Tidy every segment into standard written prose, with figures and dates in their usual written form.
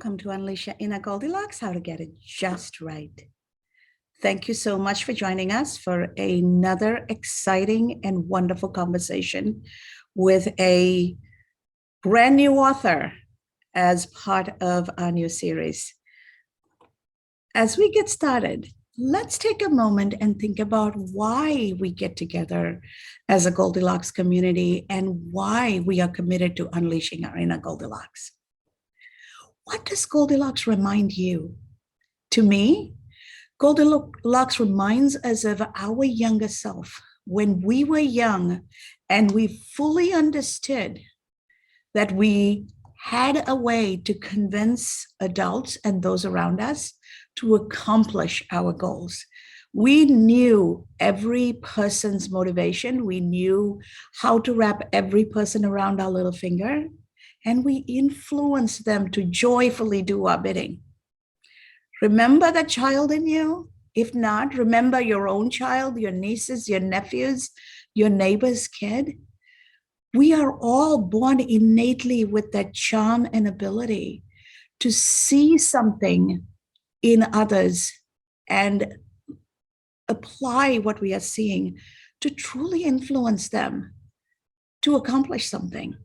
welcome to Unleash Your Inner Goldilocks, how to get it just right. Thank you so much for joining us for another exciting and wonderful conversation with a brand new author as part of our new series. As we get started, let's take a moment and think about why we get together as a Goldilocks community and why we are committed to unleashing our inner Goldilocks. What does Goldilocks remind you? To me, Goldilocks reminds us of our younger self when we were young and we fully understood that we had a way to convince adults and those around us to accomplish our goals. We knew every person's motivation. We knew how to wrap every person around our little finger, and we influenced them to joyfully do our bidding. Remember the child in you? If not, remember your own child, your nieces, your nephews, your neighbor's kid. We are all born innately with that charm and ability to see something in others and apply what we are seeing to truly influence them to accomplish something.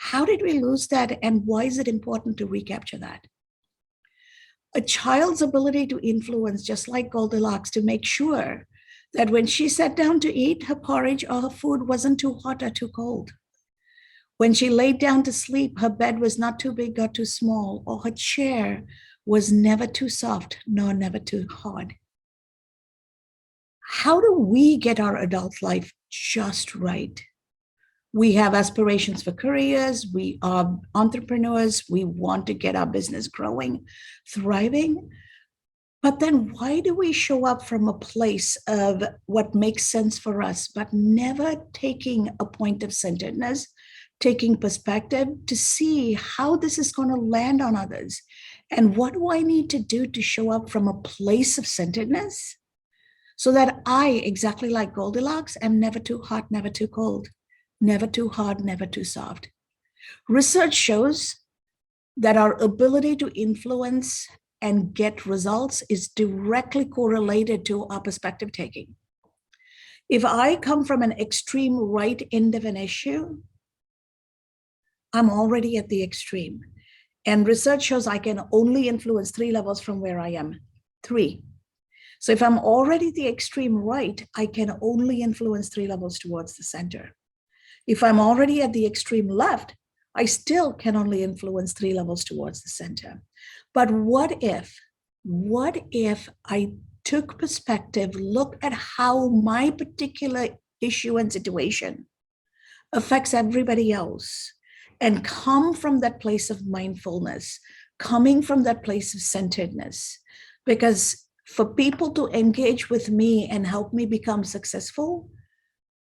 How did we lose that, and why is it important to recapture that? A child's ability to influence, just like Goldilocks, to make sure that when she sat down to eat, her porridge or her food wasn't too hot or too cold. When she laid down to sleep, her bed was not too big or too small, or her chair was never too soft nor never too hard. How do we get our adult life just right? We have aspirations for careers. We are entrepreneurs. We want to get our business growing, thriving. But then why do we show up from a place of what makes sense for us, but never taking a point of centeredness, taking perspective to see how this is going to land on others? And what do I need to do to show up from a place of centeredness so that I, exactly like Goldilocks, am never too hot, never too cold? Never too hard, never too soft. Research shows that our ability to influence and get results is directly correlated to our perspective taking. If I come from an extreme right end of an issue, I'm already at the extreme. And research shows I can only influence 3 levels from where I am. 3. So if I'm already the extreme right, I can only influence 3 levels towards the center. If I'm already at the extreme left, I still can only influence 3 levels towards the center. But what if I took perspective, look at how my particular issue and situation affects everybody else, and come from that place of mindfulness, coming from that place of centeredness? Because for people to engage with me and help me become successful,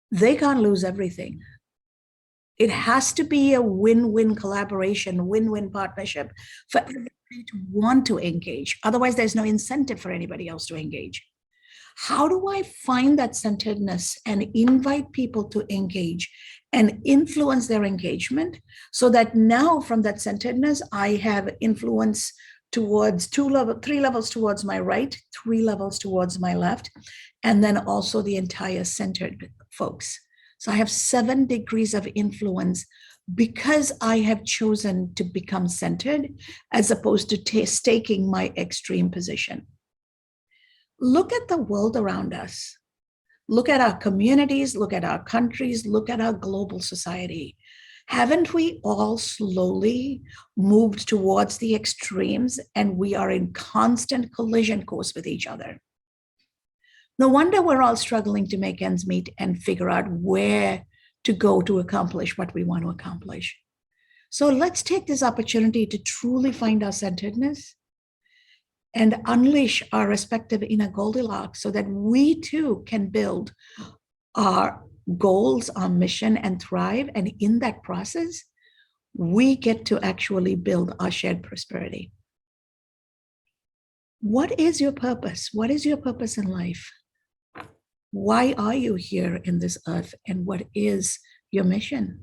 they can't lose everything. It has to be a win-win collaboration, win-win partnership for everybody to want to engage. Otherwise, there's no incentive for anybody else to engage. How do I find that centeredness and invite people to engage and influence their engagement so that now from that centeredness, I have influence towards 3 levels towards my right, 3 levels towards my left, and then also the entire centered folks. So I have 7 degrees of influence because I have chosen to become centered as opposed to staking my extreme position. Look at the world around us. Look at our communities, look at our countries, look at our global society. Haven't we all slowly moved towards the extremes, and we are in constant collision course with each other? No wonder we're all struggling to make ends meet and figure out where to go to accomplish what we want to accomplish. So let's take this opportunity to truly find our centeredness and unleash our respective inner Goldilocks so that we too can build our goals, our mission, and thrive. And in that process, we get to actually build our shared prosperity. What is your purpose? What is your purpose in life? Why are you here in this earth, and what is your mission?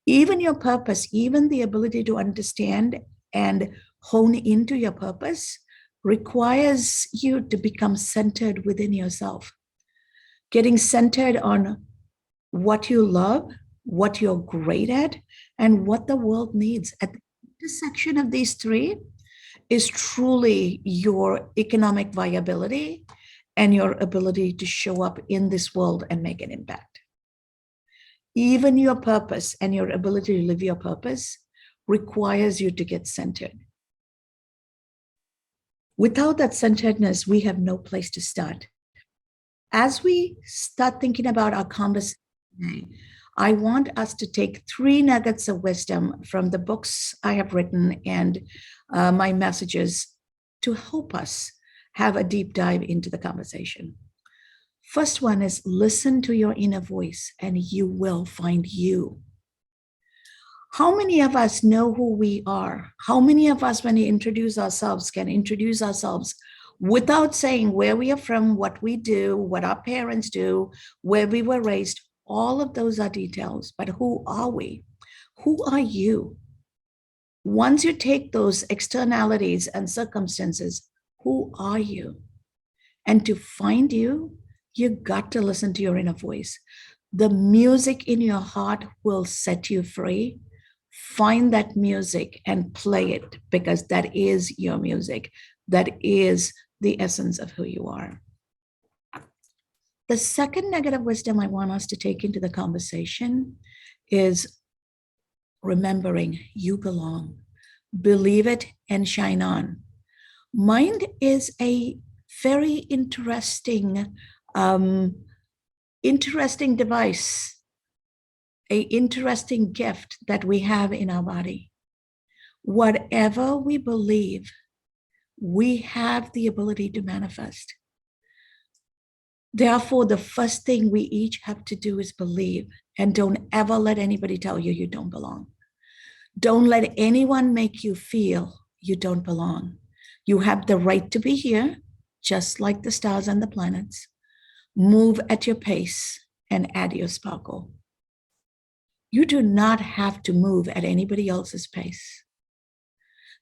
Even your purpose, even the ability to understand and hone into your purpose requires you to become centered within yourself. Getting centered on what you love, what you're great at, and what the world needs. At the intersection of these three is truly your economic viability and your ability to show up in this world and make an impact. Even your purpose and your ability to live your purpose requires you to get centered. Without that centeredness, we have no place to start. As we start thinking about our conversation today, I want us to take 3 nuggets of wisdom from the books I have written and my messages to help us have a deep dive into the conversation. First one is listen to your inner voice and you will find you. How many of us know who we are? How many of us, when we introduce ourselves, can introduce ourselves without saying where we are from, what we do, what our parents do, where we were raised? All of those are details, but who are we? Who are you? Once you take those externalities and circumstances, who are you? And to find you, you got to listen to your inner voice. The music in your heart will set you free. Find that music and play it because that is your music. That is the essence of who you are. The second negative wisdom I want us to take into the conversation is remembering you belong. Believe it and shine on. Mind is a very interesting device, an interesting gift that we have in our body. Whatever we believe, we have the ability to manifest. Therefore, the first thing we each have to do is believe, and don't ever let anybody tell you you don't belong. Don't let anyone make you feel you don't belong. You have the right to be here, just like the stars and the planets. Move at your pace and add your sparkle. You do not have to move at anybody else's pace.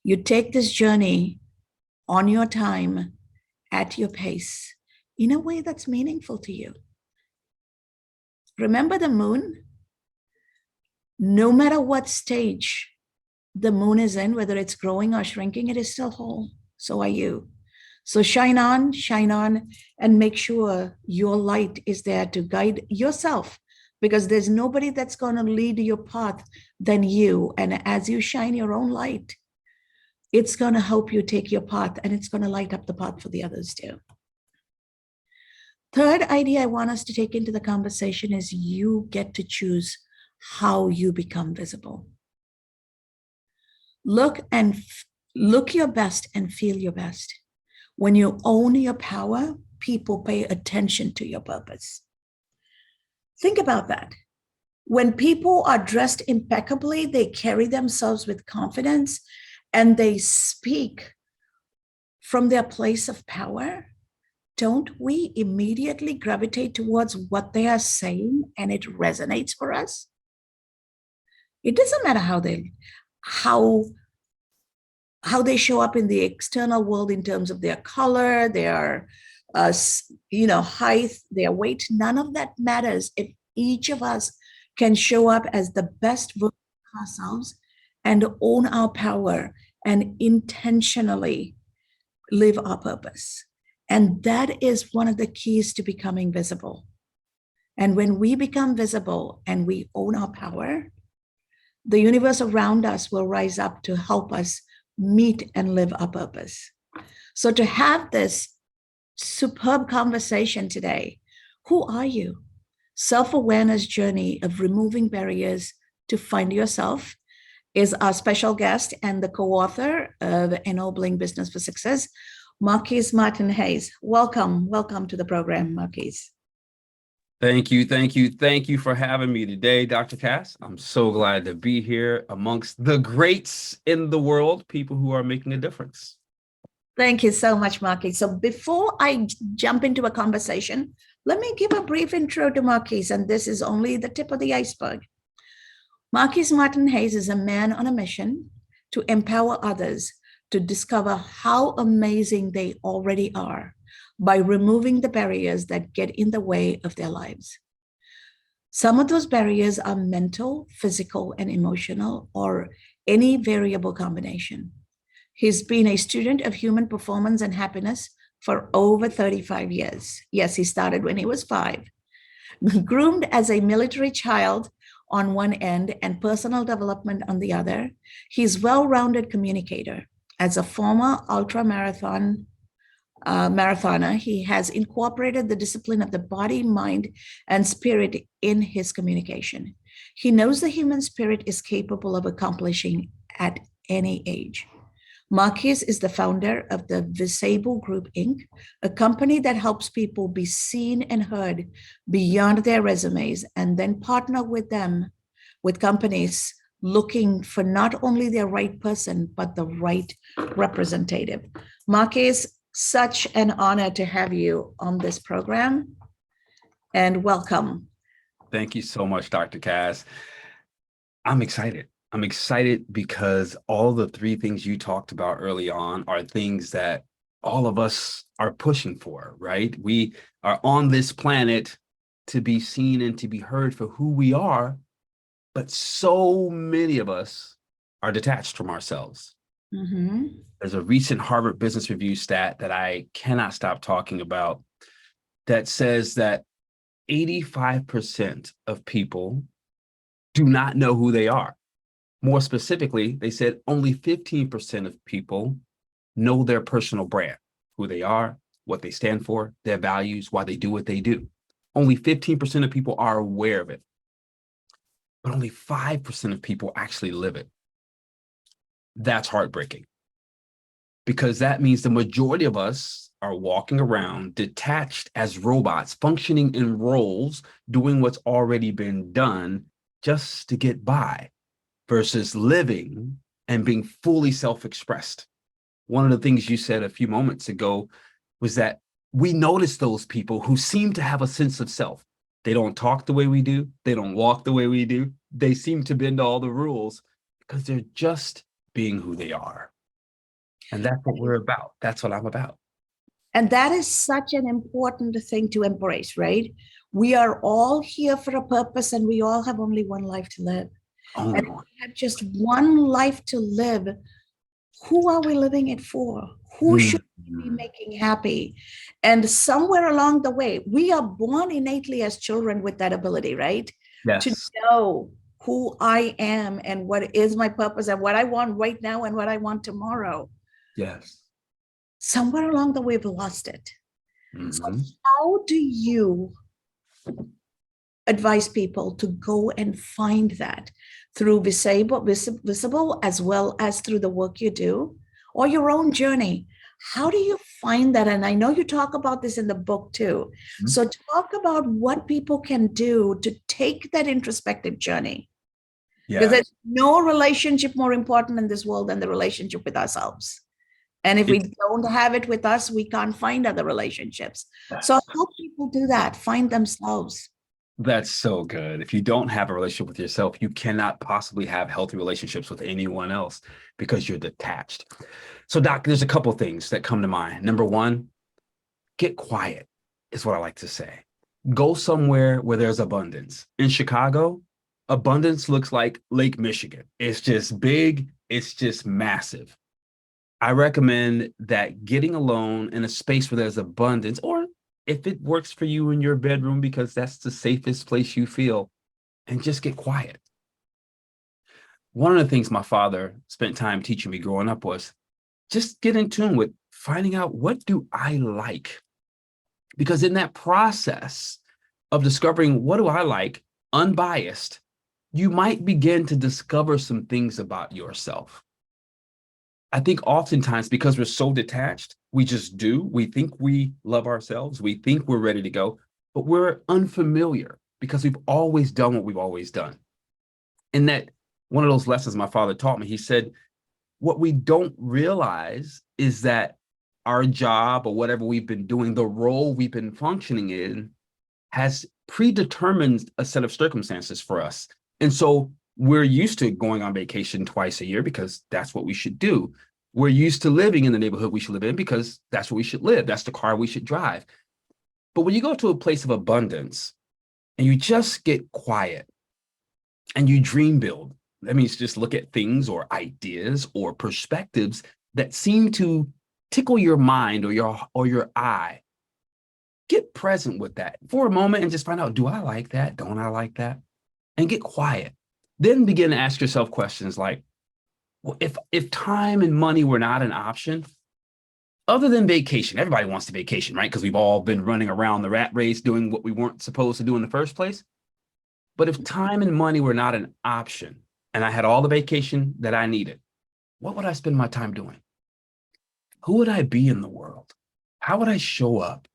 You take this journey on your time, at your pace, in a way that's meaningful to you. Remember the moon? No matter what stage the moon is in, whether it's growing or shrinking, it is still whole. So are you. So shine on, and make sure your light is there to guide yourself, because there's nobody that's going to lead your path than you. And as you shine your own light, it's going to help you take your path, and it's going to light up the path for the others too. Third idea I want us to take into the conversation is you get to choose how you become visible. Look your best and feel your best. When you own your power, people pay attention to your purpose. Think about that. When people are dressed impeccably, they carry themselves with confidence and they speak from their place of power. Don't we immediately gravitate towards what they are saying and it resonates for us? It doesn't matter how they show up in the external world in terms of their color, their height, their weight. None of that matters if each of us can show up as the best version of ourselves and own our power and intentionally live our purpose. And that is one of the keys to becoming visible. And when we become visible and we own our power, the universe around us will rise up to help us meet and live our purpose. So to have this superb conversation today, who are you? Self-awareness journey of removing barriers to find yourself is our special guest and the co-author of Ennobling Business for Success, Marquise Martin Hayes. Welcome to the program, Marquise. Thank you for having me today, Dr. Cass. I'm so glad to be here amongst the greats in the world, people who are making a difference. Thank you so much, Marquise. So before I jump into a conversation, let me give a brief intro to Marquise, and this is only the tip of the iceberg. Marquise Martin Hayes is a man on a mission to empower others to discover how amazing they already are by removing the barriers that get in the way of their lives. Some of those barriers are mental, physical, and emotional, or any variable combination. He's been a student of human performance and happiness for over 35 years. Yes, he started when he was 5. Groomed as a military child on one end and personal development on the other, he's well-rounded communicator. As a former marathoner, he has incorporated the discipline of the body, mind, and spirit in his communication. He knows the human spirit is capable of accomplishing at any age. Marquez is the founder of the Visibly Group, Inc., a company that helps people be seen and heard beyond their resumes and then partner with companies looking for not only the right person, but the right representative. Marquez, such an honor to have you on this program, and welcome. Thank you so much, Dr. Cass. I'm excited. I'm excited because all the 3 things you talked about early on are things that all of us are pushing for, right? We are on this planet to be seen and to be heard for who we are, but so many of us are detached from ourselves. Mm-hmm. There's a recent Harvard Business Review stat that I cannot stop talking about that says that 85% of people do not know who they are. More specifically, they said only 15% of people know their personal brand, who they are, what they stand for, their values, why they do what they do. Only 15% of people are aware of it, but only 5% of people actually live it. That's heartbreaking, because that means the majority of us are walking around detached as robots, functioning in roles, doing what's already been done just to get by, versus living and being fully self-expressed. One of the things you said a few moments ago was that we notice those people who seem to have a sense of self. They don't talk the way we do. They don't walk the way we do. They seem to bend all the rules because they're just being who they are. And that's what we're about. That's what I'm about. And that is such an important thing to embrace, right? We are all here for a purpose and we all have only one life to live. Only And one. we have just one life to live. Who are we living it for? Who should we be making happy? And somewhere along the way, we are born innately as children with that ability, right? To Yes. know who I am and what is my purpose and what I want right now and what I want tomorrow. Yes. Somewhere along the way, we've lost it. So Mm-hmm. how do you advise people to go and find that through visible as well as through the work you do or your own journey? How do you find that? And I know you talk about this in the book too. So talk about what people can do to take that introspective journey. Because Yeah. there's no relationship more important in this world than the relationship with ourselves. And if we don't have it with us, we can't find other relationships. So help people do that, find themselves. That's so good. If you don't have a relationship with yourself, you cannot possibly have healthy relationships with anyone else because you're detached. So, Doc, there's a couple things that come to mind. Number one, get quiet is what I like to say. Go somewhere where there's abundance. In Chicago, abundance looks like Lake Michigan. It's just big, it's just massive. I recommend that getting alone in a space where there's abundance, or if it works for you in your bedroom because that's the safest place you feel, and just get quiet. One of the things my father spent time teaching me growing up was just get in tune with finding out, what do I like? Because in that process of discovering what do I like, unbiased, you might begin to discover some things about yourself. I think oftentimes because we're so detached, we just do. We think we love ourselves. We think we're ready to go, but we're unfamiliar because we've always done what we've always done. And that one of those lessons my father taught me, he said, what we don't realize is that our job or whatever we've been doing, the role we've been functioning in, has predetermined a set of circumstances for us. And so we're used to going on vacation twice a year because that's what we should do. We're used to living in the neighborhood we should live in because that's where we should live. That's the car we should drive. But when you go to a place of abundance and you just get quiet and you dream build, that means just look at things or ideas or perspectives that seem to tickle your mind or your eye. Get present with that for a moment and just find out, do I like that? Don't I like that? And get quiet. Then begin to ask yourself questions like, well, if time and money were not an option, other than vacation, everybody wants to vacation, right? Because we've all been running around the rat race doing what we weren't supposed to do in the first place. But if time and money were not an option and I had all the vacation that I needed, what would I spend my time doing? Who would I be in the world? How would I show up?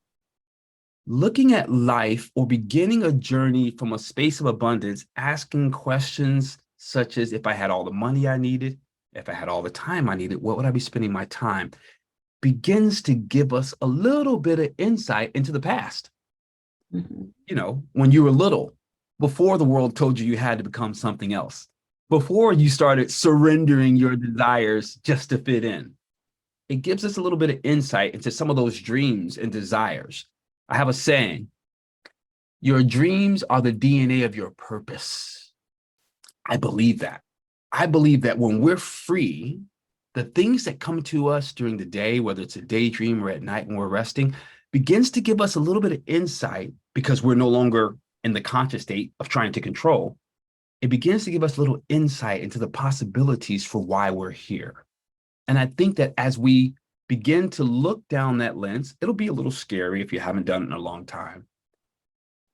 Looking at life or beginning a journey from a space of abundance, asking questions such as, if I had all the money I needed, if I had all the time I needed, what would I be spending my time? Begins to give us a little bit of insight into the past. You know, when you were little, before the world told you you had to become something else, before you started surrendering your desires just to fit in. It gives us a little bit of insight into some of those dreams and desires. I have a saying, your dreams are the DNA of your purpose. I believe that. I believe that when we're free, the things that come to us during the day, whether it's a daydream or at night when we're resting, begins to give us a little bit of insight because we're no longer in the conscious state of trying to control. It begins to give us a little insight into the possibilities for why we're here. And I think that as we begin to look down that lens, it'll be a little scary if you haven't done it in a long time,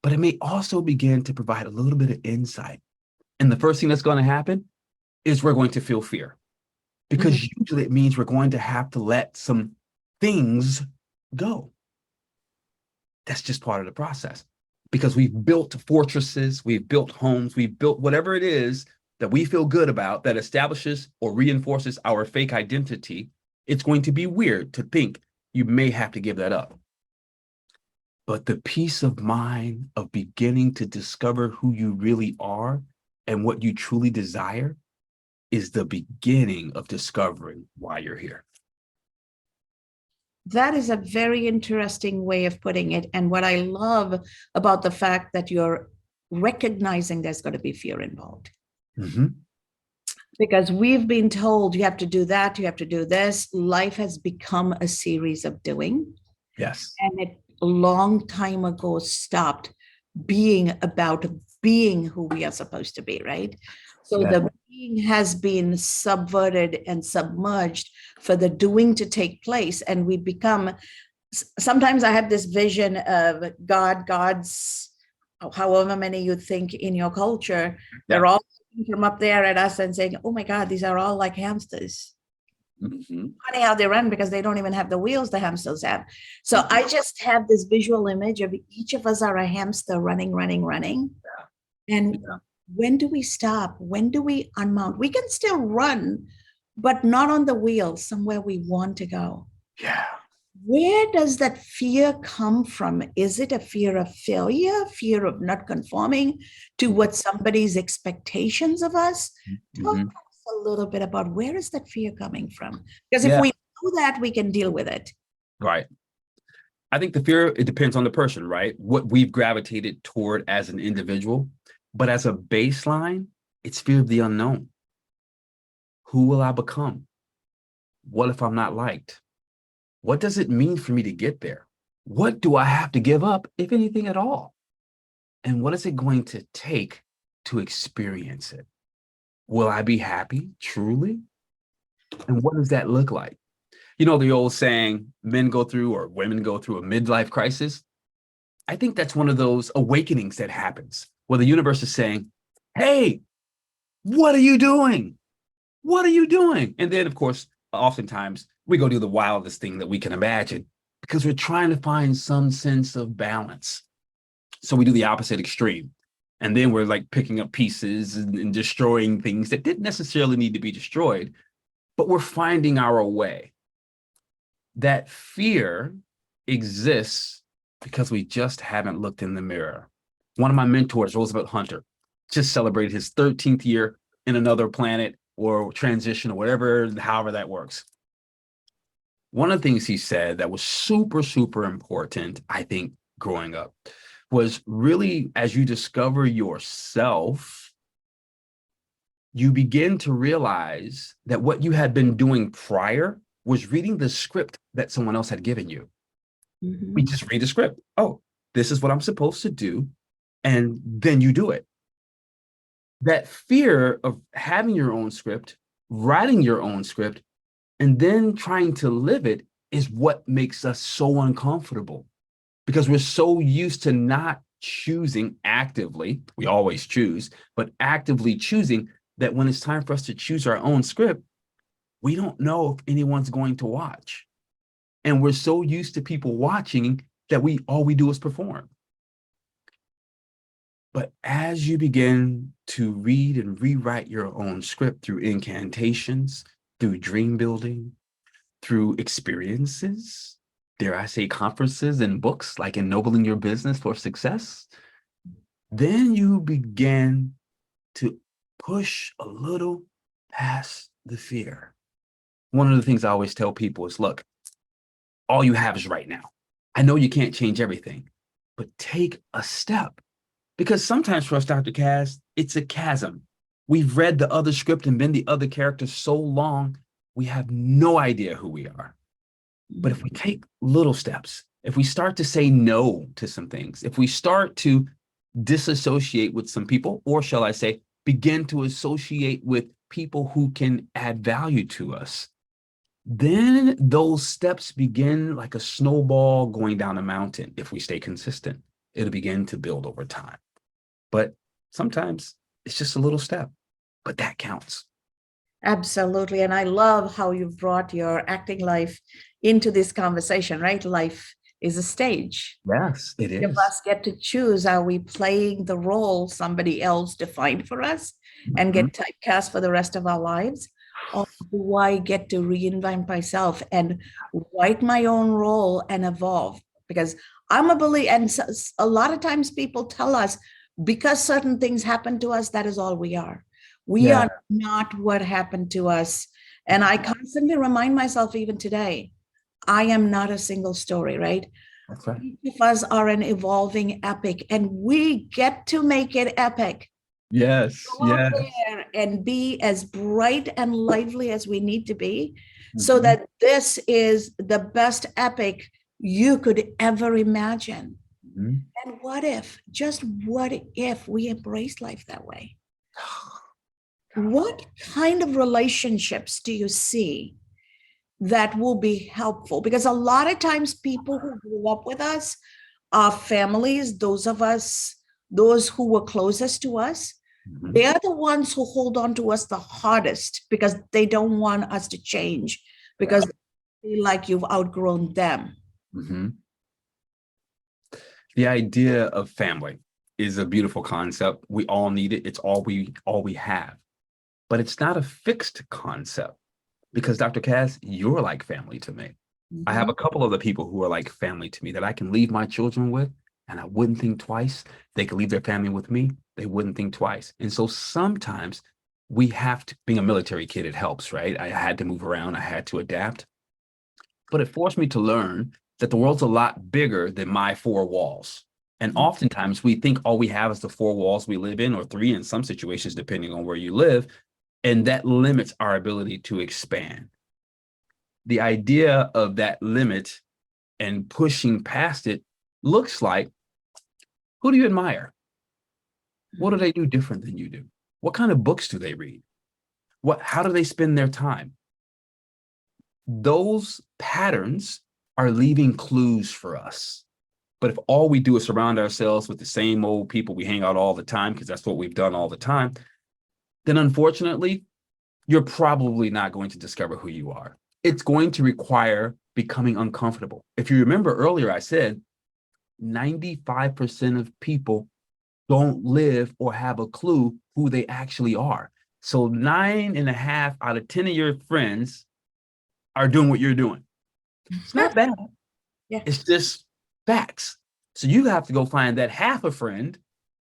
but it may also begin to provide a little bit of insight. And the first thing that's going to happen is we're going to feel fear, because usually it means we're going to have to let some things go. That's just part of the process, because we've built fortresses, we've built homes, we've built whatever it is that we feel good about that establishes or reinforces our fake identity. It's going to be weird to think you may have to give that up. But the peace of mind of beginning to discover who you really are and what you truly desire is the beginning of discovering why you're here. That is a very interesting way of putting it. And what I love about the fact that you're recognizing there's going to be fear involved. Because we've been told you have to do that, you have to do this. Life has become a series of doing. Yes. And it a long time ago stopped being about being who we are supposed to be, right? So the being has been subverted and submerged for the doing to take place. And we become, sometimes I have this vision of God's, however many you think in your culture, they're all from up there at us and saying, oh my God, these are all like hamsters. Funny how they run because they don't even have the wheels the hamsters have. So I just have this visual image of each of us are a hamster running. And when do we stop? When do we unmount? We can still run, but not on the wheel, somewhere we want to go. Yeah. Where does that fear come from? Is it a fear of failure, fear of not conforming to what somebody's expectations of us? Talk to us a little bit about where is that fear coming from? Because if we know that, we can deal with it. Right. I think the fear, it depends on the person, right? What we've gravitated toward as an individual, but as a baseline, it's fear of the unknown. Who will I become? What if I'm not liked? What does it mean for me to get there? What do I have to give up, if anything at all? And what is it going to take to experience it? Will I be happy, truly? And what does that look like? You know, the old saying, men go through or women go through a midlife crisis. I think that's one of those awakenings that happens where the universe is saying, hey, what are you doing? What are you doing? And then, of course, oftentimes we go do the wildest thing that we can imagine because we're trying to find some sense of balance. So we do the opposite extreme. And then we're like picking up pieces and destroying things that didn't necessarily need to be destroyed, but we're finding our way. That fear exists because we just haven't looked in the mirror. One of my mentors, Roosevelt Hunter, just celebrated his 13th year in another planet or transition or whatever, however that works. One of the things he said that was super, super important, I think, growing up was really as you discover yourself, you begin to realize that what you had been doing prior was reading the script that someone else had given you. We Mhm. just read the script. Oh, this is what I'm supposed to do. And then you do it. That fear of having your own script, writing your own script, and then trying to live it is what makes us so uncomfortable because we're so used to not choosing actively. We always choose, but actively choosing that when it's time for us to choose our own script, we don't know if anyone's going to watch. And we're so used to people watching that we all we do is perform. But as you begin to read and rewrite your own script through incantations, through dream building, through experiences, dare I say conferences and books like Ennobling Your Business for Success, then you begin to push a little past the fear. One of the things I always tell people is, look, all you have is right now. I know you can't change everything, but take a step. Because sometimes for us, Dr. Cass, it's a chasm. We've read the other script and been the other character so long, we have no idea who we are. But if we take little steps, if we start to say no to some things, if we start to disassociate with some people, or shall I say, begin to associate with people who can add value to us, then those steps begin like a snowball going down a mountain. If we stay consistent, it'll begin to build over time. But sometimes it's just a little step, but that counts. Absolutely. And I love how you've brought your acting life into this conversation, right? Life is a stage. Yes, it Each of is. us get to choose, are we playing the role somebody else defined for us and Mhm. get typecast for the rest of our lives? Or do I get to reinvent myself and write my own role and evolve? Because I'm a believer, and a lot of times people tell us because certain things happen to us, that is all we are. We Yeah, are not what happened to us. And I constantly remind myself, even today, I am not a single story, right? that's right. Each of us are an evolving epic, and we get to make it epic. Yes, Go out yes. there and be as bright and lively as we need to be, so Mhm, that this is the best epic you could ever imagine. mhm. And what if, just what if we embrace life that way? What kind of relationships do you see that will be helpful? Because a lot of times people who grew up with us, our families, those of us, those who were closest to us, Mhm. they're the ones who hold on to us the hardest because they don't want us to change, Yeah. because they feel like you've outgrown them. Mhm. The idea of family is a beautiful concept. We all need it. It's all we have. But it's not a fixed concept because Dr. Cass, you're like family to me. I have Mhm. a couple of the people who are like family to me that I can leave my children with, and I wouldn't think twice. They could leave their family with me. They wouldn't think twice. And so sometimes we have to, being a military kid, it helps, right? I had to move around. I had to adapt, but it forced me to learn that the world's a lot bigger than my four walls. And oftentimes we think all we have is the four walls we live in, or three in some situations, depending on where you live. And that limits our ability to expand. The idea of that limit and pushing past it looks like, who do you admire? What do they do different than you do? What kind of books do they read? How do they spend their time? Those patterns are leaving clues for us. But if all we do is surround ourselves with the same old people we hang out all the time, because that's what we've done all the time, then unfortunately, you're probably not going to discover who you are. It's going to require becoming uncomfortable. If you remember earlier, I said 95% of people don't live or have a clue who they actually are. So 9.5 out of 10 of your friends are doing what you're doing. It's not bad. Yeah. It's just facts. So you have to go find that half a friend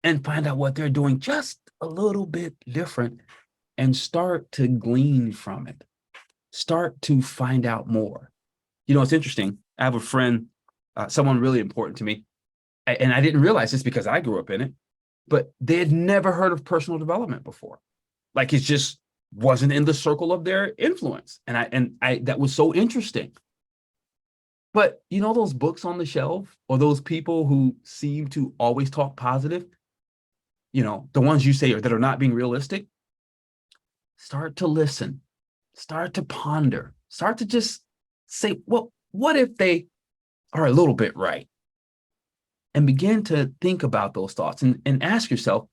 and find out what they're doing just a little bit different and start to glean from it. Start to find out more. You know, it's interesting. I have a friend, someone really important to me, and I didn't realize this because I grew up in it, but they had never heard of personal development before. Like it just wasn't in the circle of their influence. And I that was so interesting. But you know those books on the shelf or those people who seem to always talk positive, the ones you say that are not being realistic, start to listen, start to ponder, start to just say, well, what if they are a little bit right? And begin to think about those thoughts and ask yourself,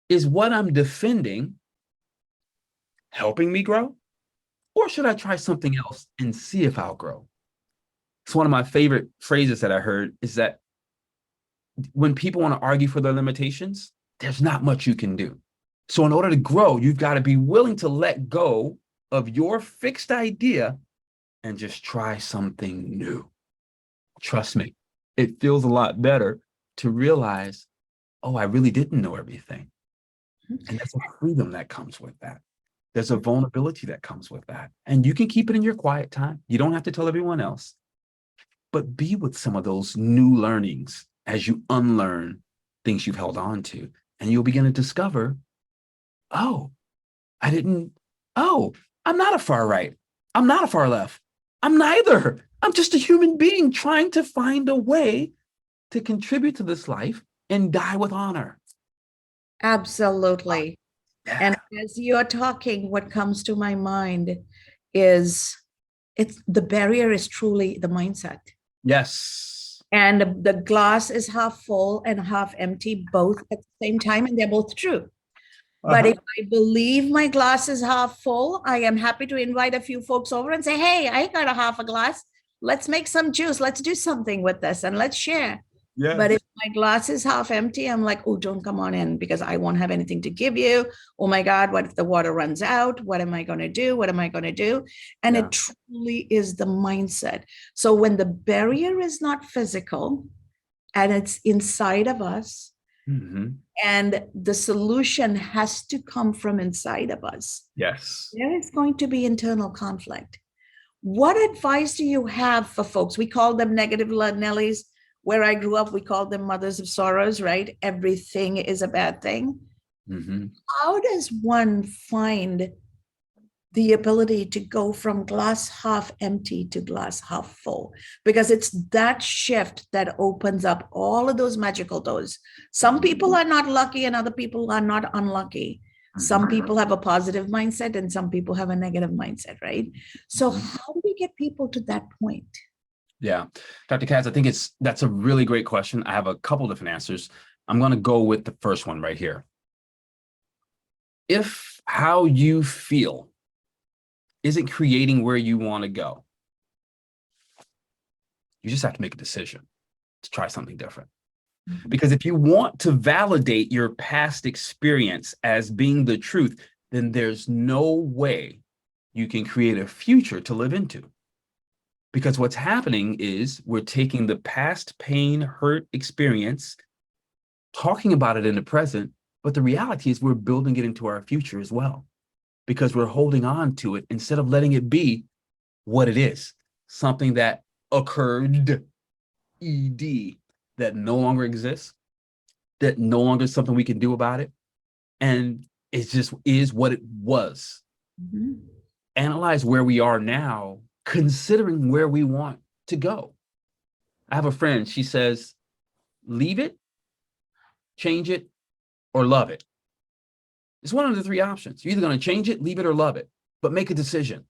is what I'm defending helping me grow? Or should I try something else and see if I'll grow? It's one of my favorite phrases that I heard is that when people want to argue for their limitations, there's not much you can do. So in order to grow, you've got to be willing to let go of your fixed idea and just try something new. Trust me, it feels a lot better to realize, oh, I really didn't know everything. And there's a freedom that comes with that. There's a vulnerability that comes with that. And you can keep it in your quiet time. You don't have to tell everyone else, but be with some of those new learnings as you unlearn things you've held on to. And you'll begin to discover, oh, I'm not a far right. I'm not a far left. I'm neither. I'm just a human being trying to find a way to contribute to this life and die with honor. Absolutely. Yeah. And as you're talking, what comes to my mind is the barrier is truly the mindset. Yes. And the glass is half full and half empty, both at the same time, and they're both true. But if I believe my glass is half full, I am happy to invite a few folks over and say, hey, I got a half a glass. Let's make some juice. Let's do something with this and let's share. Yeah. But if my glass is half empty, I'm like, oh, don't come on in because I won't have anything to give you. Oh my God, what if the water runs out? What am I going to do? What am I going to do? And it truly is the mindset. So when the barrier is not physical and it's inside of us, and the solution has to come from inside of us. Yes. There is going to be internal conflict. What advice do you have for folks? We call them negative Nellies. Where I grew up, we called them mothers of sorrows, right? Everything is a bad thing. How does one find the ability to go from glass half empty to glass half full? Because it's that shift that opens up all of those magical doors. Some people are not lucky and other people are not unlucky. Some people have a positive mindset and some people have a negative mindset, right? So how do we get people to that point? Yeah. Dr. Katz, I think that's a really great question. I have a couple different answers. I'm going to go with the first one right here. If how you feel isn't creating where you want to go, you just have to make a decision to try something different. Because if you want to validate your past experience as being the truth, then there's no way you can create a future to live into. Because what's happening is we're taking the past pain, hurt experience, talking about it in the present, but the reality is we're building it into our future as well. Because we're holding on to it instead of letting it be what it is, something that occurred, ED, that no longer exists, that no longer is something we can do about it. And it just is what it was. Analyze where we are now, considering where we want to go. I have a friend, she says, leave it, change it, or love it. It's one of the three options. You're either going to change it, leave it, or love it, but make a decision.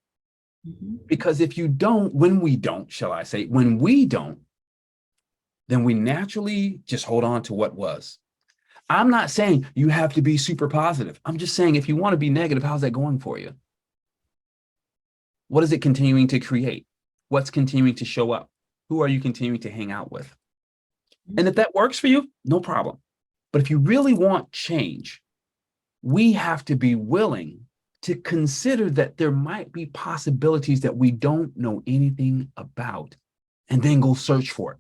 Because if you don't, when we don't, then we naturally just hold on to what was. I'm not saying you have to be super positive. I'm just saying if you want to be negative, how's that going for you? What is it continuing to create? What's continuing to show up? Who are you continuing to hang out with? And if that works for you, no problem. But if you really want change, we have to be willing to consider that there might be possibilities that we don't know anything about and then go search for it.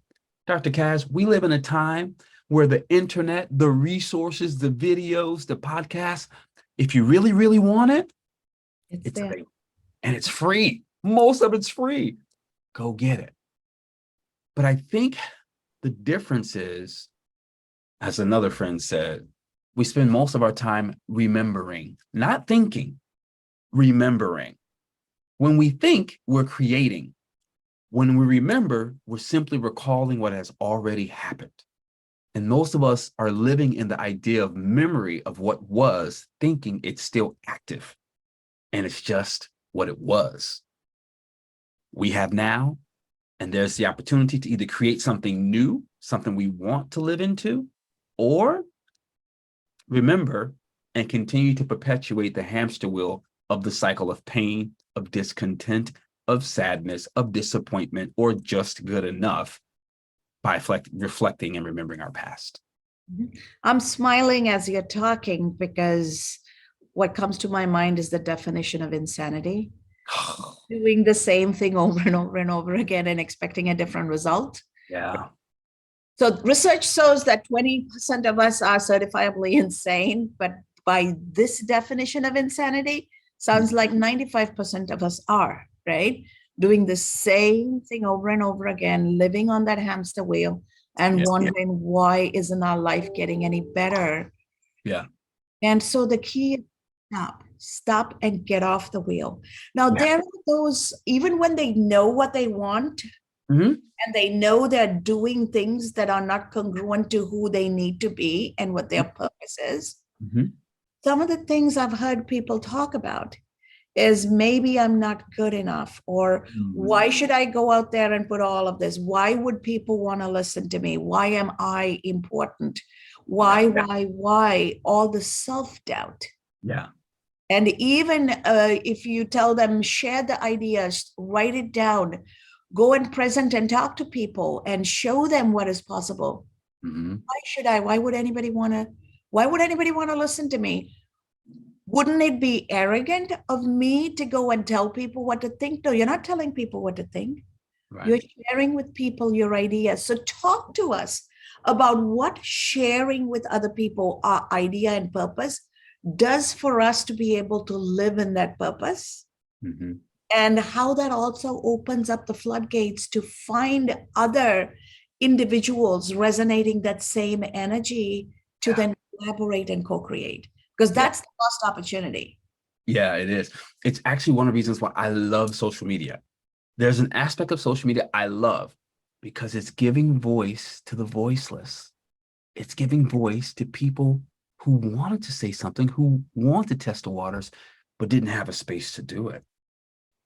Dr. Kaz, we live in a time where the internet, the resources, the videos, the podcasts, if you really, really want it, it's there. And it's free. Most of it's free. Go get it. But I think the difference is, as another friend said, we spend most of our time remembering, not thinking, remembering. When we think, we're creating. When we remember, we're simply recalling what has already happened. And most of us are living in the idea of memory of what was, thinking it's still active. And it's just what it was. We have now, and there's the opportunity to either create something new, something we want to live into, or remember and continue to perpetuate the hamster wheel of the cycle of pain, of discontent, of sadness, of disappointment, or just good enough by reflecting and remembering our past. I'm smiling as you're talking because what comes to my mind is the definition of insanity. Doing the same thing over and over and over again and expecting a different result. Yeah. So research shows that 20% of us are certifiably insane, but by this definition of insanity, sounds like 95% of us are, right? Doing the same thing over and over again, living on that hamster wheel and Yeah. wondering why isn't our life getting any better? Yeah. And so the key is stop and get off the wheel. Now, Yeah. there are those, even when they know what they want, Mm-hmm. and they know they're doing things that are not congruent to who they need to be and what their purpose is. Mm-hmm. Some of the things I've heard people talk about is maybe I'm not good enough, or why should I go out there and put all of this? Why would people want to listen to me? Why am I important? Why? All the self-doubt. Yeah. And even if you tell them, share the ideas, write it down, go and present and talk to people and show them what is possible. Mm-hmm. Why would anybody want to listen to me? Wouldn't it be arrogant of me to go and tell people what to think? No, you're not telling people what to think. Right. You're sharing with people your ideas. So talk to us about what sharing with other people our idea and purpose does for us to be able to live in that purpose. Mm-hmm. And how that also opens up the floodgates to find other individuals resonating that same energy to then collaborate and co-create, because that's the lost opportunity. Yeah, it is. It's actually one of the reasons why I love social media. There's an aspect of social media I love because it's giving voice to the voiceless. It's giving voice to people who wanted to say something, who want to test the waters, but didn't have a space to do it.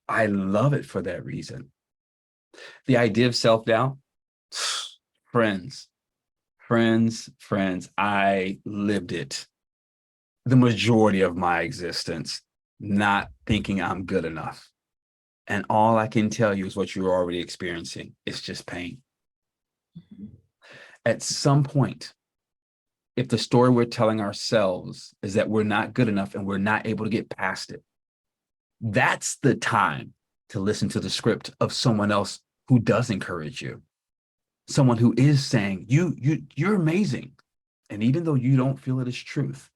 I love it for that reason. The idea of self-doubt, friends, I lived it the majority of my existence, not thinking I'm good enough. And all I can tell you is what you're already experiencing. It's just pain. At some point, if the story we're telling ourselves is that we're not good enough and we're not able to get past it, that's the time to listen to the script of someone else who does encourage you. Someone who is saying, you're amazing. And even though you don't feel it is truth,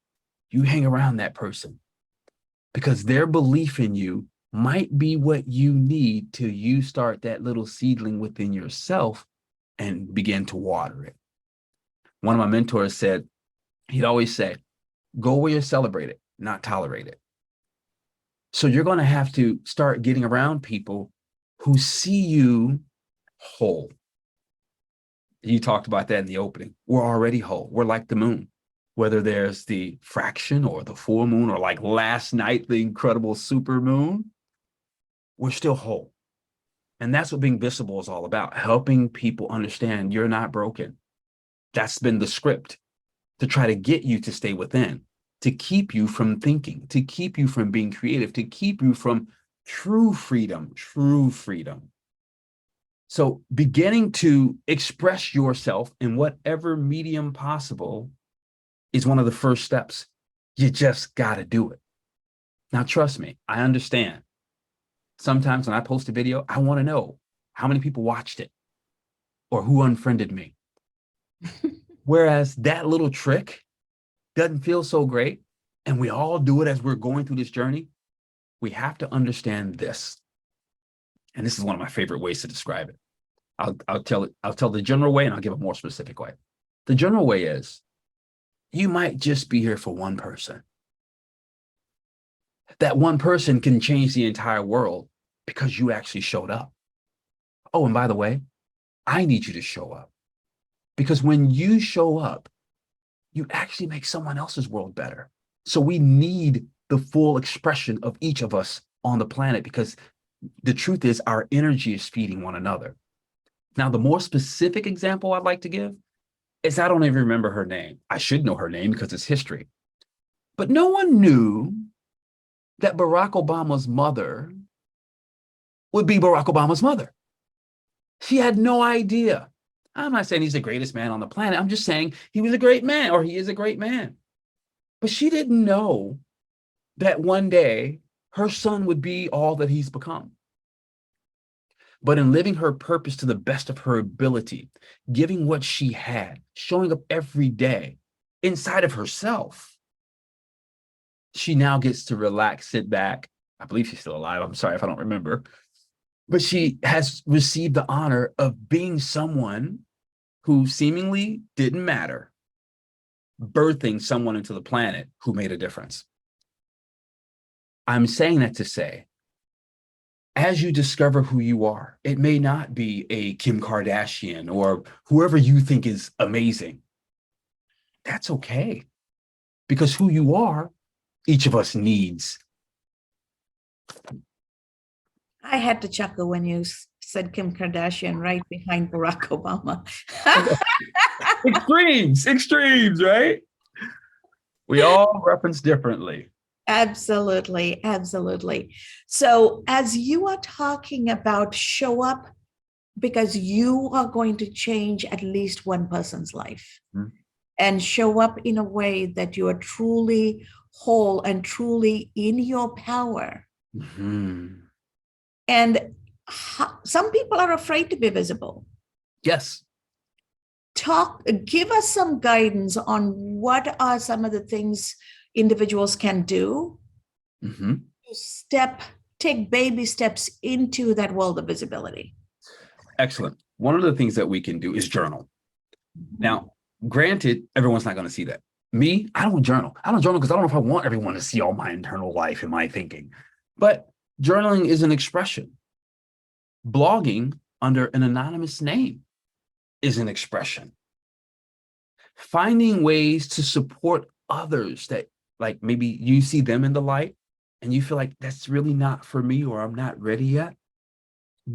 you hang around that person because their belief in you might be what you need till you start that little seedling within yourself and begin to water it. One of my mentors said, he'd always say, go where you're celebrated, not tolerated. So you're going to have to start getting around people who see you whole. You talked about that in the opening. We're already whole. We're like the moon. Whether there's the fraction or the full moon, or like last night, the incredible super moon, we're still whole. And that's what being visible is all about, helping people understand you're not broken. That's been the script to try to get you to stay within, to keep you from thinking, to keep you from being creative, to keep you from true freedom, true freedom. So beginning to express yourself in whatever medium possible is one of the first steps. You just got to do it. Now, trust me, I understand. Sometimes when I post a video, I want to know how many people watched it or who unfriended me. Whereas that little trick doesn't feel so great, and we all do it as we're going through this journey, we have to understand this. And this is one of my favorite ways to describe it. I'll tell the general way and I'll give a more specific way. The general way is you might just be here for one person. That one person can change the entire world because you actually showed up. Oh, and by the way, I need you to show up because when you show up, you actually make someone else's world better. So we need the full expression of each of us on the planet because the truth is our energy is feeding one another. Now, the more specific example I'd like to give is I don't even remember her name. I should know her name because it's history. But no one knew that Barack Obama's mother would be Barack Obama's mother. She had no idea. I'm not saying he's the greatest man on the planet. I'm just saying he was a great man or he is a great man. But she didn't know that one day her son would be all that he's become. But in living her purpose to the best of her ability, giving what she had, showing up every day inside of herself, she now gets to relax, sit back. I believe she's still alive. I'm sorry if I don't remember. But she has received the honor of being someone who seemingly didn't matter, birthing someone into the planet who made a difference. I'm saying that to say, as you discover who you are, it may not be a Kim Kardashian or whoever you think is amazing. That's okay. Because who you are, each of us needs. I had to chuckle when you said Kim Kardashian right behind Barack Obama. Extremes, right? We all reference differently. Absolutely, absolutely. So, as you are talking about show up because you are going to change at least one person's life Mhm. and show up in a way that you are truly whole and truly in your power. Mhm. And some people are afraid to be visible. Yes. Give us some guidance on what are some of the things individuals can do Mhm. to take baby steps into that world of visibility. Excellent. One of the things that we can do is journal. Now, granted, everyone's not going to see that. Me, I don't journal. I don't journal because I don't know if I want everyone to see all my internal life and my thinking. But journaling is an expression. Blogging under an anonymous name is an expression. Finding ways to support others that, like, maybe you see them in the light and you feel like that's really not for me or I'm not ready yet.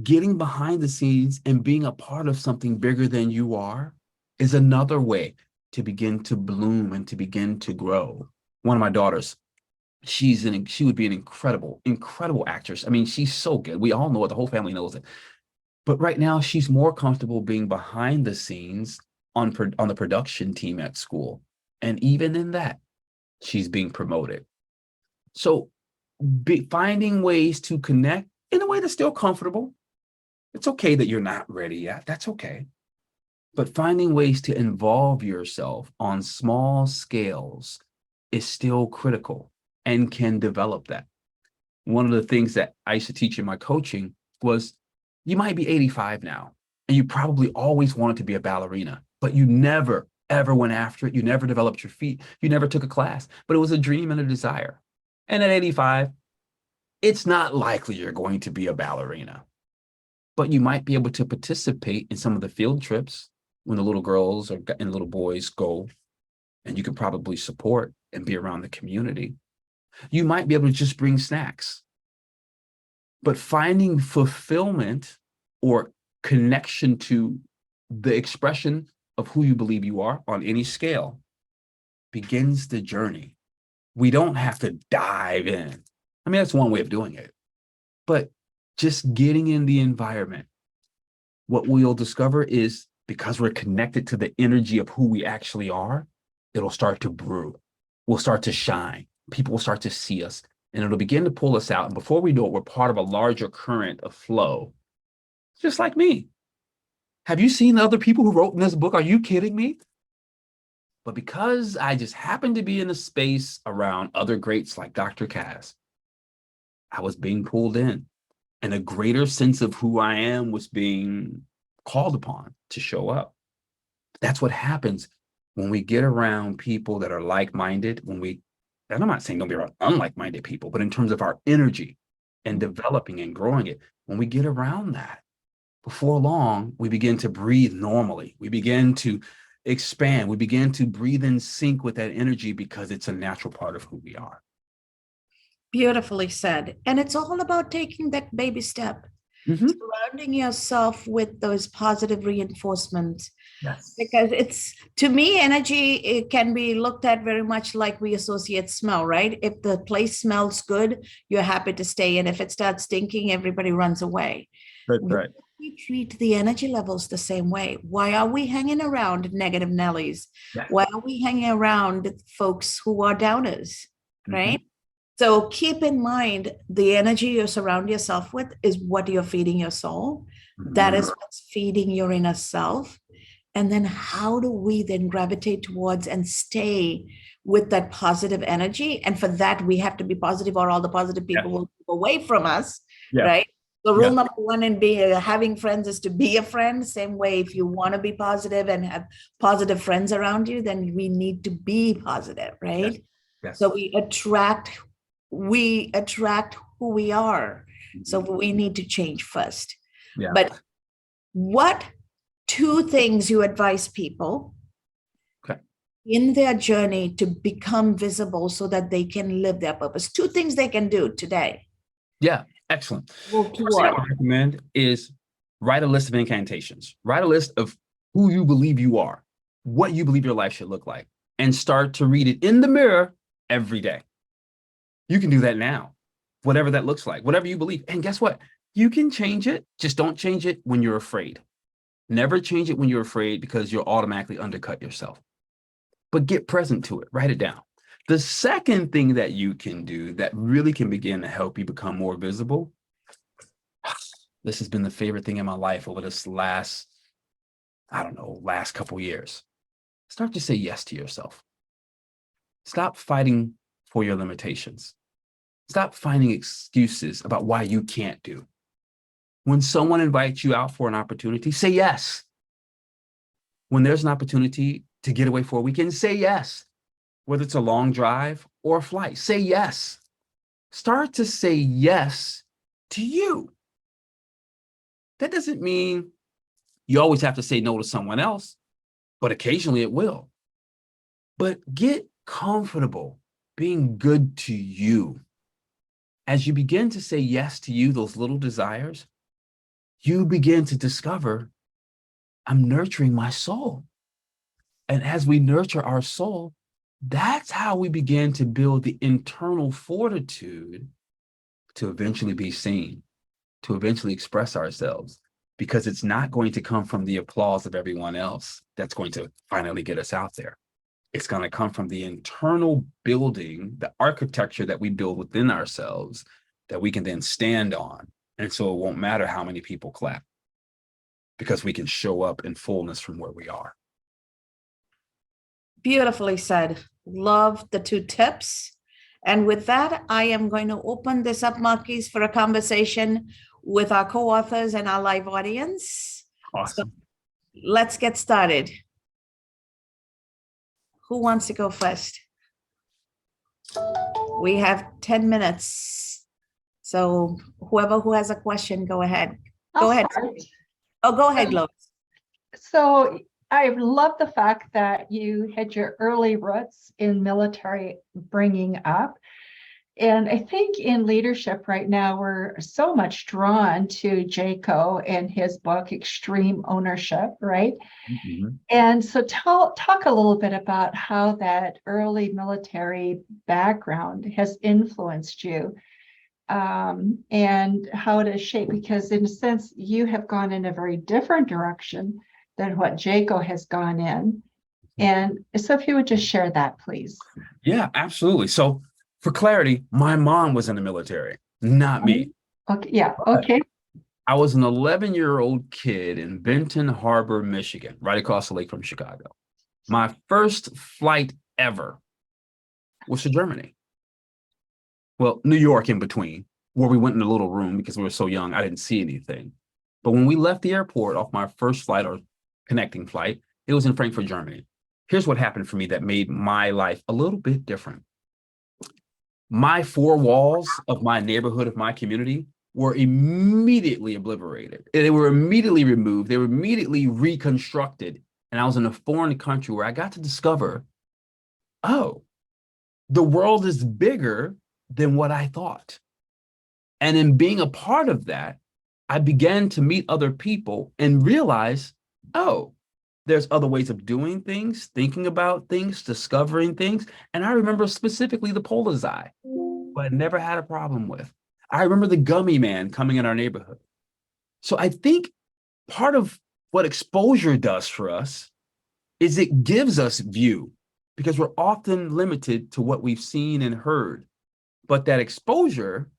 Getting behind the scenes and being a part of something bigger than you are is another way to begin to bloom and to begin to grow. One of my daughters, she would be an incredible actress. I mean, she's so good. We all know it. The whole family knows it. But right now, she's more comfortable being behind the scenes on the production team at school. And even in that, she's being promoted. So finding ways to connect in a way that's still comfortable. It's okay that you're not ready yet. That's okay. But finding ways to involve yourself on small scales is still critical and can develop that. One of the things that I used to teach in my coaching was you might be 85 now, and you probably always wanted to be a ballerina, but you never, ever went after it. You never developed your feet. You never took a class, but it was a dream and a desire. And at 85, it's not likely you're going to be a ballerina, but you might be able to participate in some of the field trips when the little girls and little boys go, and you can probably support and be around the community. You might be able to just bring snacks, but finding fulfillment or connection to the expression of who you believe you are on any scale begins the journey. We don't have to dive in. I mean, that's one way of doing it, but just getting in the environment. What we'll discover is because we're connected to the energy of who we actually are, it'll start to brew. We'll start to shine. People will start to see us and it'll begin to pull us out. And before we know it, we're part of a larger current of flow, just like me. Have you seen the other people who wrote in this book? Are you kidding me? But because I just happened to be in a space around other greats like Dr. Kaz, I was being pulled in. and a greater sense of who I am was being called upon to show up. That's what happens when we get around people that are like-minded, and I'm not saying don't be around unlike-minded people, but in terms of our energy and developing and growing it, when we get around that, before long, we begin to breathe normally. We begin to expand. We begin to breathe in sync with that energy because it's a natural part of who we are. Beautifully said. And it's all about taking that baby step, Mm-hmm. surrounding yourself with those positive reinforcements. Yes. Because it's, to me, energy, it can be looked at very much like we associate smell, right? If the place smells good, you're happy to stay. And if it starts stinking, everybody runs away. That's right. We treat the energy levels the same way. Why are we hanging around negative Nellies? Yes. Why are we hanging around folks who are downers, right? Mm-hmm. So keep in mind the energy you surround yourself with is what you're feeding your soul. That is what's feeding your inner self. And then how do we then gravitate towards and stay with that positive energy? And for that, we have to be positive, or all the positive people will move away from us, right? So rule number one in having friends is to be a friend. Same way, if you want to be positive and have positive friends around you, then we need to be positive, right? Yes. So we attract who we are. So we need to change first. Yeah. But what two things you advise people in their journey to become visible so that they can live their purpose? Two things they can do today. Yeah, excellent. First thing I would recommend is write a list of incantations. Write a list of who you believe you are, what you believe your life should look like, and start to read it in the mirror every day. You can do that now, whatever that looks like, whatever you believe. And guess what? You can change it. Just don't change it when you're afraid. Never change it when you're afraid, because you'll automatically undercut yourself. But get present to it. Write it down. The second thing that you can do that really can begin to help you become more visible, this has been the favorite thing in my life over this last couple years. Start to say yes to yourself. Stop fighting for your limitations. Stop finding excuses about why you can't do. When someone invites you out for an opportunity, say yes. When there's an opportunity to get away for a weekend, say yes. Whether it's a long drive or a flight, say yes. Start to say yes to you. That doesn't mean you always have to say no to someone else, but occasionally it will. But get comfortable being good to you. As you begin to say yes to you, those little desires, you begin to discover, I'm nurturing my soul. And as we nurture our soul, that's how we begin to build the internal fortitude to eventually be seen, to eventually express ourselves, because it's not going to come from the applause of everyone else that's going to finally get us out there. It's going to come from the internal building, the architecture that we build within ourselves that we can then stand on. And so it won't matter how many people clap, because we can show up in fullness from where we are. Beautifully said. Love the two tips. And with that, I am going to open this up, Marquise, for a conversation with our co-authors and our live audience. Awesome. So let's get started. Who wants to go first? We have 10 minutes. So whoever who has a question, go ahead. Go ahead. Oh, go ahead, Lois. So I love the fact that you had your early roots in military bringing up. And I think in leadership right now, we're so much drawn to Jaco and his book, Extreme Ownership, right? Mm-hmm. And so talk a little bit about how that early military background has influenced you, and how it has shaped, because in a sense, you have gone in a very different direction than what Jaco has gone in. And so if you would just share that, please. Yeah, absolutely. So for clarity, my mom was in the military, not me. Okay. Yeah. Okay. I was an 11-year-old kid in Benton Harbor, Michigan, right across the lake from Chicago. My first flight ever was to Germany. Well, New York in between, where we went in a little room because we were so young. I didn't see anything. But when we left the airport off my first flight or connecting flight, it was in Frankfurt, Germany. Here's what happened for me that made my life a little bit different. My four walls of my neighborhood, of my community, were immediately obliterated. They were immediately removed. They were immediately reconstructed. And I was in a foreign country where I got to discover, oh, the world is bigger than what I thought. And in being a part of that, I began to meet other people and realize, oh, there's other ways of doing things, thinking about things, discovering things. And I remember specifically the Polizei, who I never had a problem with. I remember the gummy man coming in our neighborhood. So I think part of what exposure does for us is it gives us view, because we're often limited to what we've seen and heard. But that exposure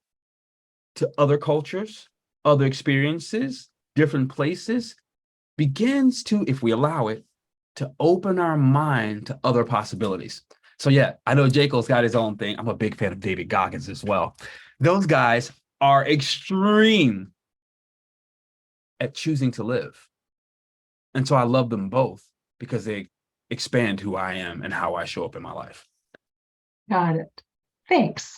to other cultures, other experiences, different places, begins to, if we allow it, to open our mind to other possibilities. So yeah, I know Jekyll's got his own thing. I'm a big fan of David Goggins as well. Those guys are extreme at choosing to live. And so I love them both because they expand who I am and how I show up in my life. Got it. Thanks.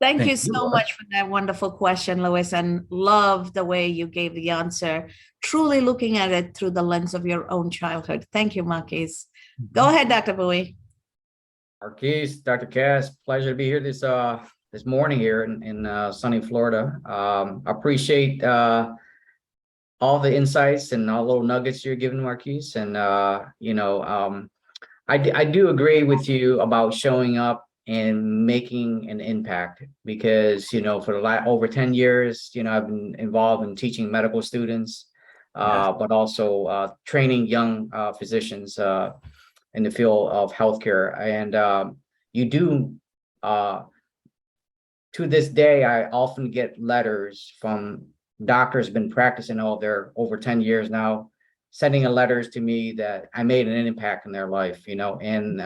Thank Thank you you, so Laura. much for that wonderful question, Lois, and love the way you gave the answer, truly looking at it through the lens of your own childhood. Thank you, Marquise. Go ahead, Dr. Bowie. Marquise, Dr. Cass, pleasure to be here this morning here in sunny Florida. Appreciate all the insights and all the little nuggets you're giving, Marquise. And I do agree with you about showing up and making an impact, because for the over 10 years, I've been involved in teaching medical students, but also training young physicians in the field of healthcare. And you do, to this day, I often get letters from doctors been practicing all their over 10 years now, sending letters to me that I made an impact in their life, and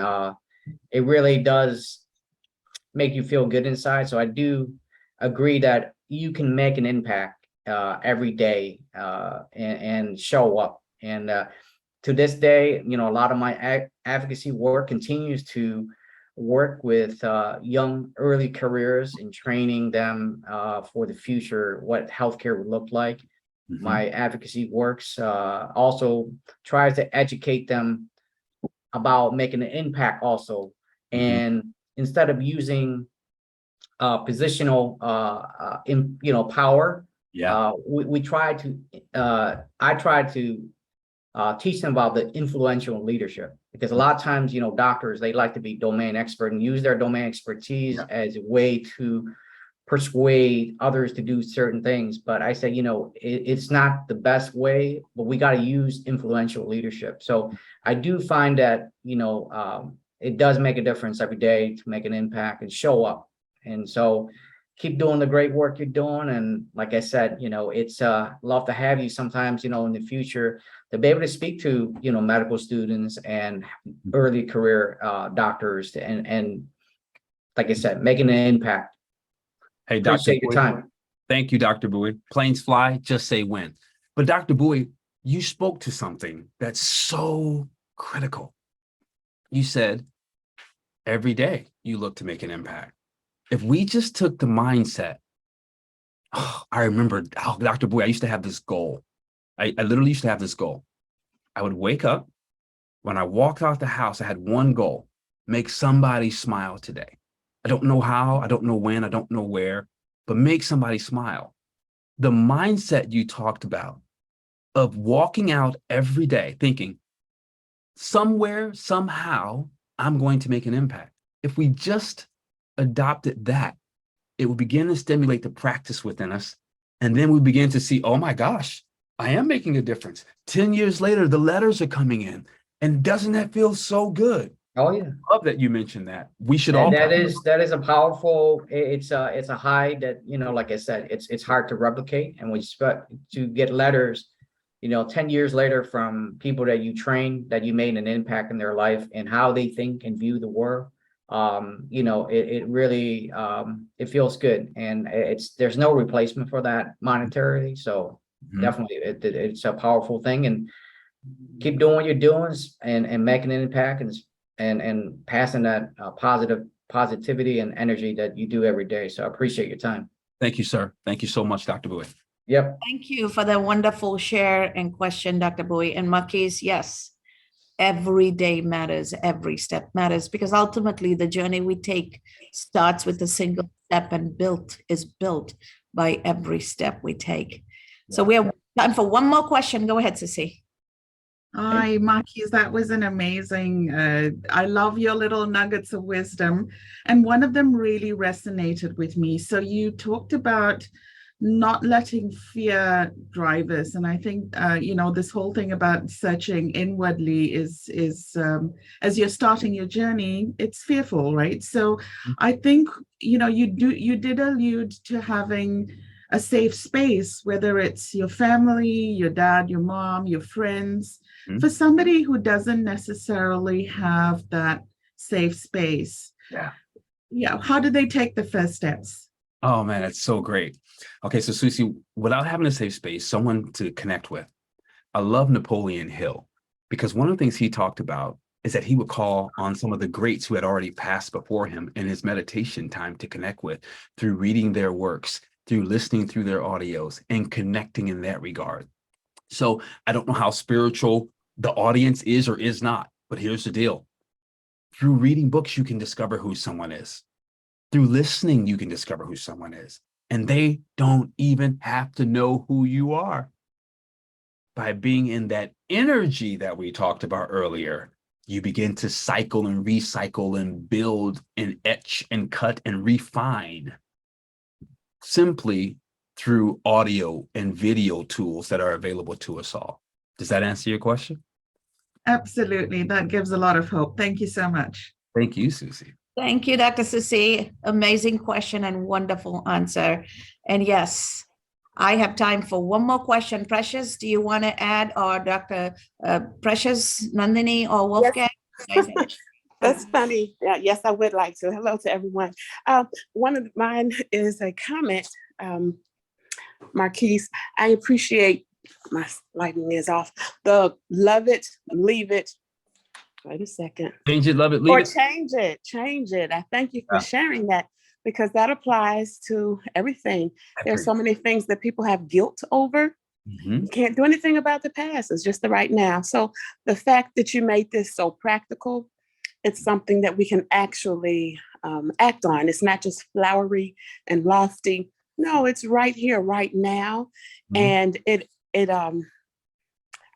it really does make you feel good inside. So I do agree that you can make an impact every day and show up. And to this day, a lot of my advocacy work continues to work with young early careers and training them for the future, what healthcare would look like. Mm-hmm. My advocacy works also tries to educate them about making an impact also. Mm-hmm. And instead of using positional power, we try to I try to teach them about the influential leadership, because a lot of times, doctors, they like to be domain expert and use their domain expertise as a way to persuade others to do certain things. But I say, it's not the best way, but we got to use influential leadership. So I do find that, it does make a difference every day to make an impact and show up. And so keep doing the great work you're doing. And like I said, it's love to have you sometimes, in the future, to be able to speak to, medical students and early career doctors and like I said, making an impact. Hey, Dr. Appreciate your time. Thank you, Dr. Bowie. Planes fly, just say when. But Dr. Bowie, you spoke to something that's so critical. You said, every day you look to make an impact. If we just took the mindset, I remember, Dr. Bowie, I used to have this goal. I literally used to have this goal. I would wake up. When I walked out the house, I had one goal: make somebody smile today. I don't know how, I don't know when, I don't know where, but make somebody smile. The mindset you talked about of walking out every day thinking, somewhere, somehow, I'm going to make an impact. If we just adopted that, it would begin to stimulate the practice within us. And then we begin to see, oh my gosh, I am making a difference. 10 years later, the letters are coming in. And doesn't that feel so good? Oh yeah. I love that you mentioned that. We should all. That is a powerful, it's a high that, like I said, it's hard to replicate. And we expect to get letters, 10 years later from people that you train, that you made an impact in their life and how they think and view the world. you know, it really, it feels good, and there's no replacement for that monetarily. So Mhm. definitely it's a powerful thing, and keep doing what you're doing, and making an impact, and passing that positivity and energy that you do every day. So I appreciate your time. Thank you, sir. Thank you so much, Dr. Bowie. Yep. Thank you for the wonderful share and question, Dr. Bowie. And Marquise, yes, every day matters, every step matters, because ultimately the journey we take starts with a single step and is built by every step we take. So we have time for one more question. Go ahead, Sissy. Hi, Marquise, that was an amazing, I love your little nuggets of wisdom. And one of them really resonated with me. So you talked about not letting fear drive us. And I think, you know, this whole thing about searching inwardly is as you're starting your journey, it's fearful, right? So I think, you know, you did allude to having a safe space, whether it's your family, your dad, your mom, your friends, for somebody who doesn't necessarily have that safe space. Yeah. How do they take the first steps? Oh man, that's so great. Okay, so Susie, without having a safe space, someone to connect with, I love Napoleon Hill, because one of the things he talked about is that he would call on some of the greats who had already passed before him in his meditation time to connect with through reading their works, through listening through their audios, and connecting in that regard. So I don't know how spiritual the audience is or is not, but here's the deal. Through reading books, you can discover who someone is. Through listening, you can discover who someone is. And they don't even have to know who you are. By being in that energy that we talked about earlier, you begin to cycle and recycle and build and etch and cut and refine simply through audio and video tools that are available to us all. Does that answer your question? Absolutely. That gives a lot of hope. Thank you so much. Thank you, Susie. Thank you, Dr. Sissy. Amazing question and wonderful answer. And yes, I have time for one more question. Precious, do you want to add, or Dr. Precious, Nandini, or Wolfgang? Yes. That's funny. Yes, I would like to. Hello to everyone. One of mine is a comment, Marquise. I appreciate, my lighting is off, the love it, leave it. Wait a second. Change it, love it, leave Or it. change it. I thank you for sharing that, because that applies to everything. There's so many things that people have guilt over. You can't do anything about the past. It's just the right now. So the fact that you made this so practical, it's something that we can actually act on. It's not just flowery and lofty. No, it's right here, right now. And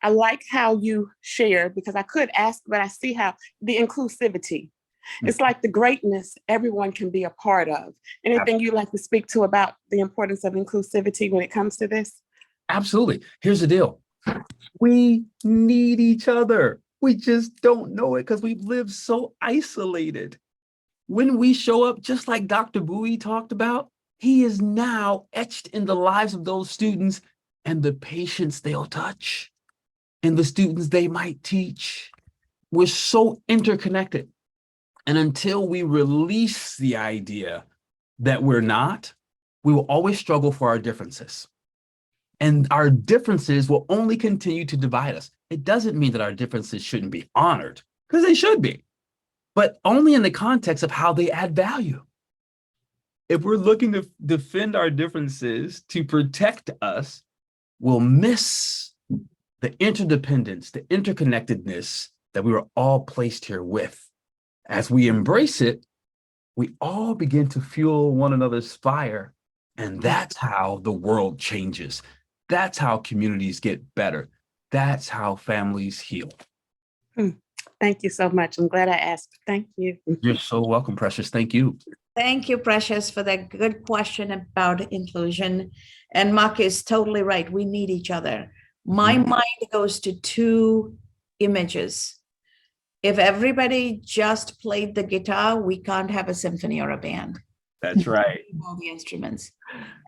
I like how you share, because I could ask, but I see how the inclusivity, it's like the greatness everyone can be a part of. Anything you'd like to speak to about the importance of inclusivity when it comes to this? Absolutely. Here's the deal. We need each other. We just don't know it because we've lived so isolated. When we show up, just like Dr. Bowie talked about, he is now etched in the lives of those students and the patients they'll touch and the students they might teach. We're so interconnected. And until we release the idea that we're not, we will always struggle for our differences. And our differences will only continue to divide us. It doesn't mean that our differences shouldn't be honored, because they should be, but only in the context of how they add value. If we're looking to defend our differences to protect us, we'll miss the interdependence, the interconnectedness that we were all placed here with. As we embrace it, we all begin to fuel one another's fire. And that's how the world changes. That's how communities get better. That's how families heal. Thank you so much. I'm glad I asked. Thank you. You're so welcome, Precious. Thank you. Thank you, Precious, for that good question about inclusion. And Mark is totally right. We need each other. My mind goes to two images. If everybody just played the guitar, we can't have a symphony or a band. That's right. All the instruments.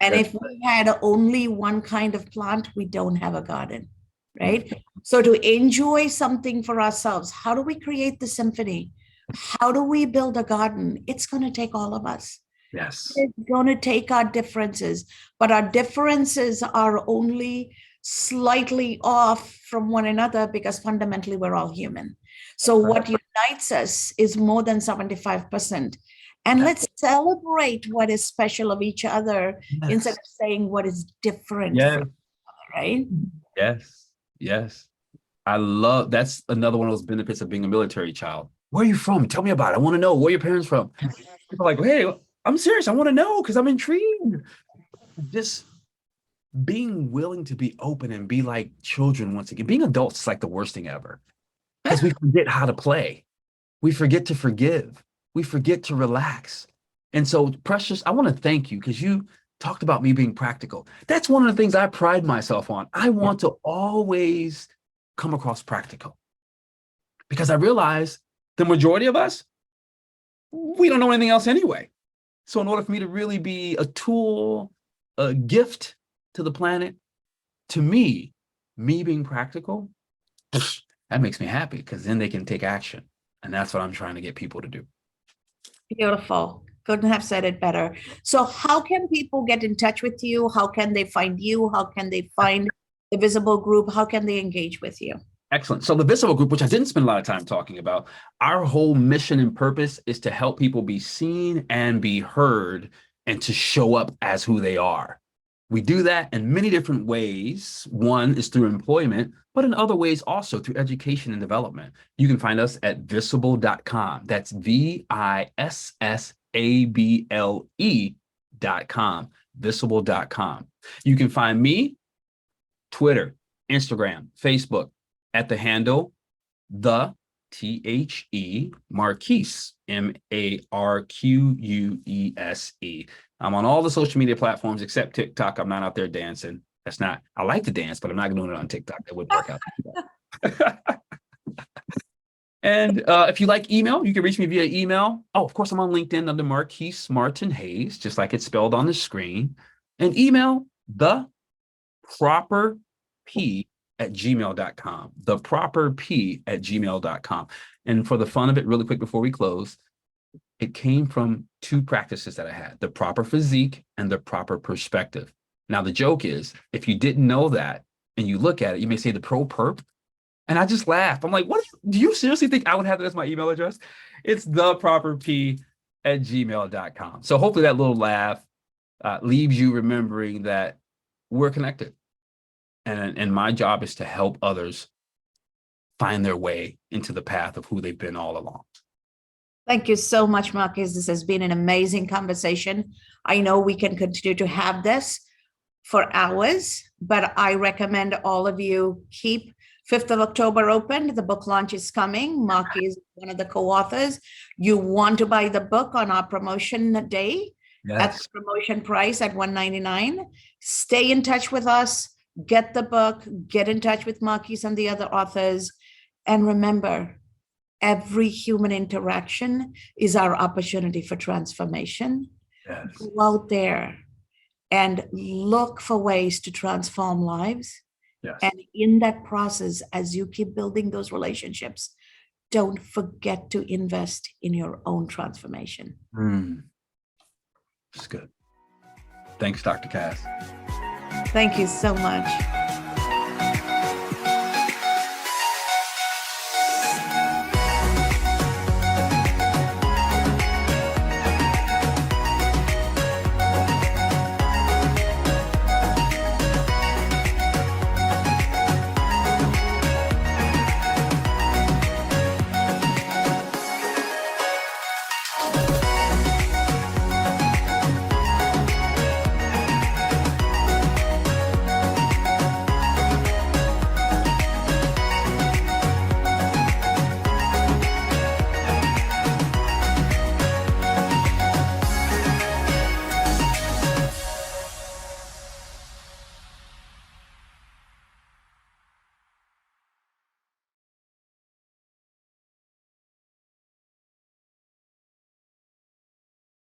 And if we had only one kind of plant, we don't have a garden, right? So to enjoy something for ourselves, how do we create the symphony? How do we build a garden? It's going to take all of us. Yes. It's going to take our differences, but our differences are only slightly off from one another because fundamentally we're all human. So what unites us is more than 75%. And let's celebrate what is special of each other instead of saying what is different from each other, right? Yes. Yes. I love, that's another one of those benefits of being a military child. Where are you from? Tell me about it. I want to know where your parents from. People are like, hey, I'm serious. I want to know because I'm intrigued. Just being willing to be open and be like children once again. Being adults is like the worst thing ever because we forget how to play. We forget to forgive. We forget to relax. And so, Precious, I want to thank you because you talked about me being practical. That's one of the things I pride myself on. I want to always come across practical because I realize the majority of us, we don't know anything else anyway. So in order for me to really be a tool, a gift to the planet, to me being practical, that makes me happy because then they can take action. And that's what I'm trying to get people to do. Beautiful. Couldn't have said it better. So how can people get in touch with you? How can they find you? How can they find the Visible Group? How can they engage with you? Excellent. So the Visible Group, which I didn't spend a lot of time talking about, our whole mission and purpose is to help people be seen and be heard and to show up as who they are. We do that in many different ways. One is through employment, but in other ways also through education and development. You can find us at visibly.com. That's VISSABLE.com, visible.com. You can find me, Twitter, Instagram, Facebook, at the handle, the THE Marquise, MARQUESE. I'm on all the social media platforms except TikTok. I'm not out there dancing. That's not, I like to dance, but I'm not doing it on TikTok. That wouldn't work out. And if you like email, you can reach me via email. Oh, of course, I'm on LinkedIn under Marquise Martin Hayes, just like it's spelled on the screen. And email the proper p@gmail.com, the proper p@gmail.com. And for the fun of it, really quick before we close, it came from two practices that I had, the proper physique and the proper perspective. Now, the joke is, if you didn't know that and you look at it, you may say the pro perp. And I just laughed. I'm like, what? Do you seriously think I would have that as my email address? It's the proper p@gmail.com. So hopefully that little laugh leaves you remembering that we're connected. And my job is to help others find their way into the path of who they've been all along. Thank you so much, Marcus. This has been an amazing conversation. I know we can continue to have this for hours, but I recommend all of you keep 5th of October open. The book launch is coming. Marcus is one of the co-authors. You want to buy the book on our promotion day at the promotion price at $199. Stay in touch with us. Get the book, get in touch with Marquise and the other authors. And remember, every human interaction is our opportunity for transformation. Yes. Go out there and look for ways to transform lives. Yes. And in that process, as you keep building those relationships, don't forget to invest in your own transformation. That's good. Thanks, Dr. Cass. Thank you so much.